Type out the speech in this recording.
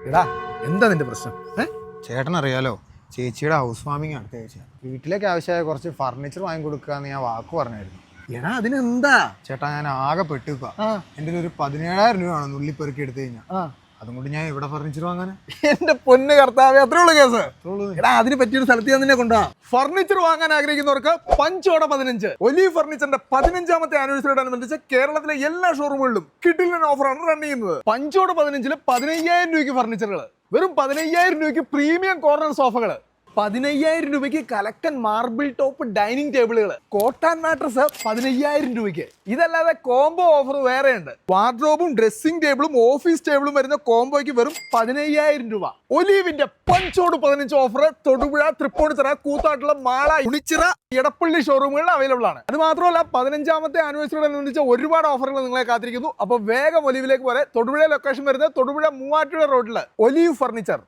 എടാ എന്താ നിന്റെ പ്രശ്നം? ചേട്ടനറിയാലോ, ചേച്ചിയുടെ ഹൗസ് വാമിങ് അടുത്ത ആഴ്ച. വീട്ടിലേക്ക് ആവശ്യമായ കുറച്ച് ഫർണിച്ചർ വാങ്ങി കൊടുക്കാന്ന് ഞാൻ വാക്ക് പറഞ്ഞായിരുന്നു. എടാ അതിനെന്താ ചേട്ടാ, ഞാൻ ആകെ പെട്ടുക. എൻ്റെ ഒരു 17,000 രൂപയാണ് നുള്ളിപ്പെറുക്കി എടുത്തു കഴിഞ്ഞാൽ. അതുകൊണ്ട് ഞാൻ ഇവിടെ ഫർണിച്ചർ വാങ്ങാൻ. എന്റെ പൊന്ന് കർത്താവേ, അത്രേ ഉള്ളൂ കേസ്. എടാ അതിന് പറ്റിയൊരു സ്ഥലത്ത് ഞാൻ നിന്നെ കൊണ്ടാ. ഫർണിച്ചർ വാങ്ങാൻ ആഗ്രഹിക്കുന്നവർക്ക് പഞ്ചോട 15 ഒലീവ് ഫർണിച്ചറിന്റെ 15ാമത്തെ ആനിവേഴ്സറിയോടനുബന്ധിച്ച് കേരളത്തിലെ എല്ലാ ഷോറൂമുകളിലും കിഡിലൻ ഓഫറാണ് റൺ ചെയ്യുന്നത്. പഞ്ചോട 15-ല് 15,000 രൂപയ്ക്ക് ഫർണിച്ചറുകൾ, വെറും 15,000 രൂപയ്ക്ക് പ്രീമിയം കോർണർ സോഫകള്, 15,000 രൂപയ്ക്ക് കലക്കൻ മാർബിൾ ടോപ്പ് ഡൈനിങ് ടേബിളുകൾ, കോട്ടാൻ മാട്രസ് 15,000 രൂപയ്ക്ക്. ഇതല്ലാതെ കോംബോ ഓഫർ വേറെ ഉണ്ട്. വാർഡ്രോബും ഡ്രസ്സിംഗ് ടേബിളും ഓഫീസ് ടേബിളും വരുന്ന കോംബോയ്ക്ക് വെറും 15,000 രൂപ. ഒലീവിന്റെ പഞ്ചോട് 15 ഓഫർ തൊടുപുഴ, തൃപ്പൂണിത്തുറ, കൂത്താട്ടുള്ള, മാള, ഉണിച്ചിറ, എടപ്പള്ളി ഷോറൂമുകളിൽ അവൈലബിൾ ആണ്. അത് മാത്രമല്ല 15ാമത്തെ ആനിവേഴ്സറിയോടനുബന്ധിച്ച് ഒരുപാട് ഓഫറുകൾ നിങ്ങളെ കാത്തിരിക്കുന്നു. അപ്പോൾ വേഗം ഒലീവിലേക്ക് പോലെ. തൊടുപുഴ ലൊക്കേഷൻ വരുന്നത് തൊടുപുഴ മൂവാറ്റുപുഴ റോഡില് ഒലീവ് ഫർണിച്ചർ.